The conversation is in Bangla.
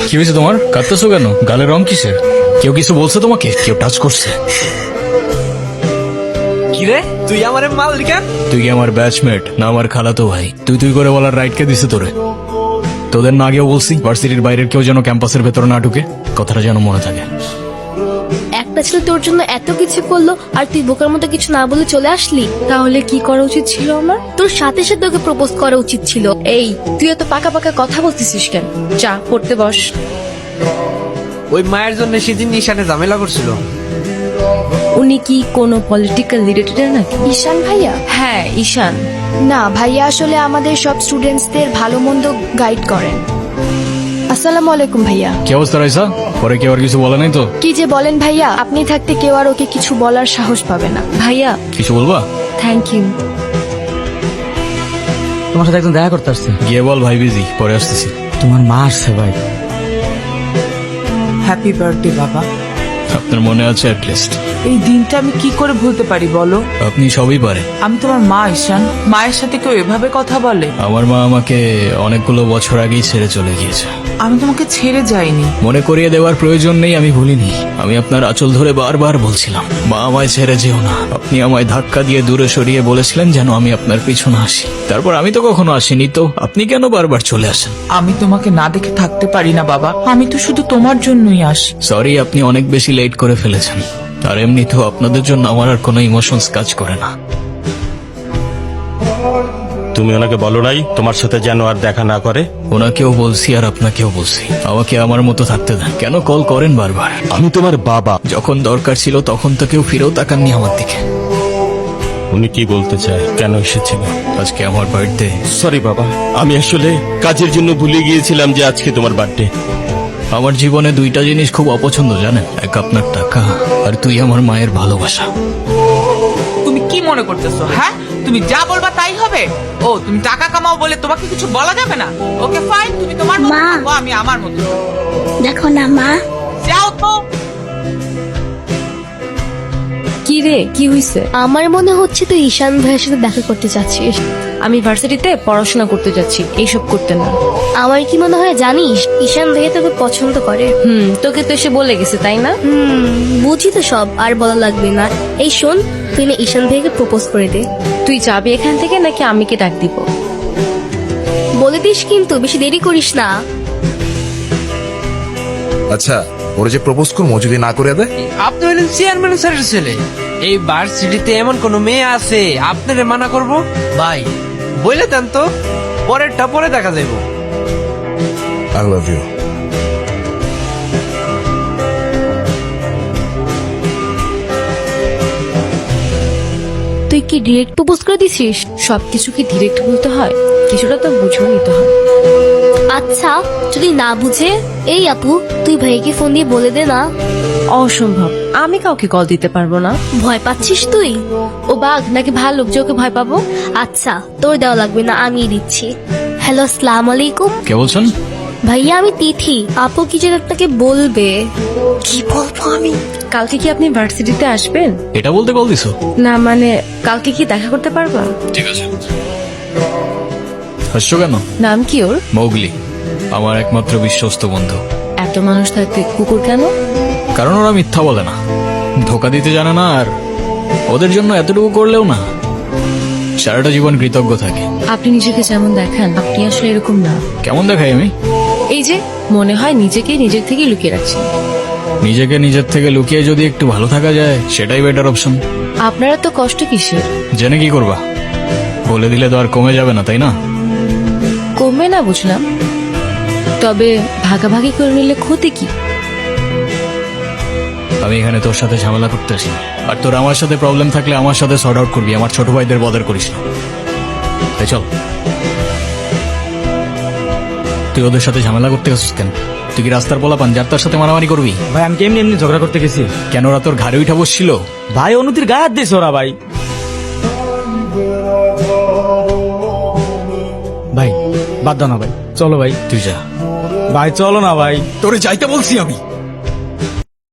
কি হয়েছে তোমার? কাঁদতেছো কেন? গালের রং কিসের? কেউ কিছু বলছে তোমাকে? কেউ টাচ করছে? কিরে তুই আমার মালিকা? তুই কি আমার ব্যাচমেট না আমার খালাতো ভাই? তুই করে বলার রাইট কে দিছে তোরে? তোদের না আগেও বলছি ভার্সিটির বাইরের কেউ যেন ক্যাম্পাসের ভেতরে না ঢুকে। কথাটা যেন মনে থাকে। একটা ছেলে তোর জন্য এত কিছু করলো আর তুই বোকার মতো কিছু না বলে চলে আসলি। তাহলে কি করা উচিত ছিল আমার? তোর সাথে সাথে ওকে প্রপোজ করা উচিত ছিল। এই তুই এত পাকা পাকা কথা বলতেছিস কেন? চা পড়তে বস। ওই মায়ের জন্য সেদিন নিশানে ঝামেলা করছিল। উনি কি কোনো পলিটিক্যাল রিলেটেড নাকি? ঈশান ভাইয়া? হ্যাঁ ঈশান। না ভাইয়া আসলে আমাদের সব স্টুডেন্টসদের ভালো মন্দ গাইড করেন। আসসালামু আলাইকুম ভাইয়া। কি অবস্থা রাইসা? পরে কেউ আর কিছু বলে নাই তো? কি যে বলেন ভাইয়া, আপনি থাকতে কেউ আর ওকে কিছু বলার সাহস পাবে না। ভাইয়া কিছু বলবা? Thank you. তোমার সাথে একজন দেখা করতে আসছে। গিয়ে বল ভাই বিজি, পরে আসতেছি। তোমার মা আসছে ভাই। হ্যাপি বার্থডে বাবা। আপনার মনে আছে অ্যাটলিস্ট? এই দিনটা আমি কি করে ভুলতে পারি বলো? আপনি সবই পারে। আমি তোমার মা ঈশান, মায়ের সাথে কেউ এভাবে কথা বলে? আমার মা আমাকে অনেকগুলো বছর আগেই ছেড়ে চলে গিয়েছে। আমি তোমাকে ছেড়ে যাইনি। মনে করিয়ে দেওয়ার প্রয়োজন নেই, আমি ভুলিনি। আমি আপনার আঁচল ধরে বারবার বলছিলাম, মা আমায় ছেড়ে যেও না। আপনি আমায় ধাক্কা দিয়ে দূরে সরিয়ে বলেছিলেন যেন আমি আপনার পিছনে আসি। তারপর আমি তো কখনো আসিনি, তো আপনি কেন বারবার চলে আসেন? আমি তোমাকে না দেখে থাকতে পারি না বাবা, আমি তো শুধু তোমার জন্যই আসি। সরি, আপনি অনেক বেশি লেট করে ফেলেছেন। আর এমনিতেও আপনাদের জন্য আমার আর কোনো ইমোশনস কাজ করে না। তুমি ওনাকে বলো নাই তোমার সাথে যেন আর দেখা না করে? ওনাকেও বলছি আর আপনাকেও বলছি, আমাকে আমার মতো থাকতে দেন। কেন কল করেন বারবার? আমি তোমার বাবা। যখন দরকার ছিল তখন তো কেউ ফিরেও তাকাননি আমার দিকে। উনি কি বলতে চায়? কেন এসেছিল? আজকে আমার বার্থডে। সরি বাবা, আমি আসলে কাজের জন্য ভুলে গিয়েছিলাম যে আজকে তোমার বার্থডে। আমার জীবনে দুইটা জিনিস খুব অপছন্দ জানেন, এক আপনার টাকা আর তুই আমার মায়ের ভালোবাসা। তুমি কি মনে করতেছো? হ্যাঁ, তুমি যা বলবা তাই হবে? ও তুমি টাকা কামাও বলে তোমাকে কিছু বলা যাবে না? ওকে ফাইন, তুমি তোমার মতো মা। থাকো, আমি আমার মতো থাকবো। দেখো না মা, যাও তো। কি রে, কি হইছে? আমার মনে হচ্ছে তুই ঈশান ভাইয়ের সাথে দেখা করতে চাচ্ছিস। আমি ভার্সিটিতে পড়াশোনা করতে যাচ্ছি, এইসব করতে না। আমার কি মনে হয় জানিস, ঈশান ভাইয়া তোকে পছন্দ করে। তোকে তো এসে বলে গেছে তাই না? বুঝি তো সব, আর বলা লাগবে না। এই শোন, তুই না ঈশান ভাইকে প্রপোজ করে দে। তুই যাবি এখান থেকে নাকি আমি কে ডাক দিব? বলে দিস কিন্তু, বেশি দেরি করিস না। আচ্ছা, ওরা যে প্রপোজ করবো যদি না করে দেয়? আপনি হলেন চেয়ারম্যান স্যারের ছেলে। এই ভার্সিটিতে এমন কোন মেয়ে আছে আপনারে মানা করব? ভাই বলে দেন তো, পরেরটা পরে দেখা যাইব। I love you. তুই কি ডিরেক্ট প্রপোজ করে দিছিস? সবকিছু কি ডিরেক্ট বলতে হয়? কিছুটা তো বুঝেও নিতে হয়। আচ্ছা, যদি না বুঝে, এই আপু তুই ভাইকে ফোন দিয়ে বলে দে না। অসম্ভব, আমি কাউকে কল দিতে পারবো না। ভয় পাচ্ছিস তুই? ও বাঘ নাকি ভাল্লুক যে ওকে ভয় পাবো? আচ্ছা, তোর দেওয়া লাগবে না, আমি দিচ্ছি। হ্যালো, আসসালামু আলাইকুম কে বলছেন? ভাইয়া, আমি তিথি। আপু কি যেন আপনাকে বলবে। কি বলবো আমি? কালকে কি আপনি ভার্সিটিতে আসবেন? এটা বলতে কল দিছো? না মানে কালকে কি দেখা করতে পারবা? ঠিক আছে। হাসছো কেন? নাম কি ওর? মৌগলি, আমার একমাত্র বিশ্বস্ত বন্ধু। এত মানুষ থাকতে কুকুর কেন? কারণ ওরা মিথ্যা বলে না, ধোকা দিতে জানে না, আর ওদের জন্য এতটুকু করলেও না সারাটা জীবন কৃতজ্ঞ থাকে। আপনি নিজেকে যেমন দেখান, আপনি আসলে এরকম না। কেমন দেখাই আমি? এই যে মনে হয় নিজেকে নিজের থেকে লুকিয়ে রাখছেন। নিজেকে নিজের থেকে লুকিয়ে যদি একটু ভালো থাকা যায় সেটাই বেটার অপশন। আপনারা তো কষ্ট কিসের? জেনে কি করবা? বলে দিলে তো আর কমে যাবে না, তাই না? কমবে না বুঝলাম, তবে ভাগাভাগি করে নিলে ক্ষতি কি? আমি এখানে তোর সাথে ঝামেলা করতে আসি, আর তোর আমার সাথে প্রবলেম থাকলে আমার সাথে সর্ট আউট করবি। আমার ছোট ভাইদের বদার করিস না। তাই চল। তুই ওদের সাথে ঝামেলা করতে গেছিস কেন? তুই কি রাস্তার পোলাপান যার তার সাথে মারামারি করবি? ভাই আমি কেমনি এমনি ঝগড়া করতে গেছি? কেন, ওরা তোর ঘাড়ে উঠা বসছিল? ভাই অনুতির গায়ে হাত দিয়েছে ওরা। ভাই ভাই বাদ দাও না ভাই, চলো ভাই। তুই যা ভাই চলো না ভাই। তোরে যাইতে বলছি আমি।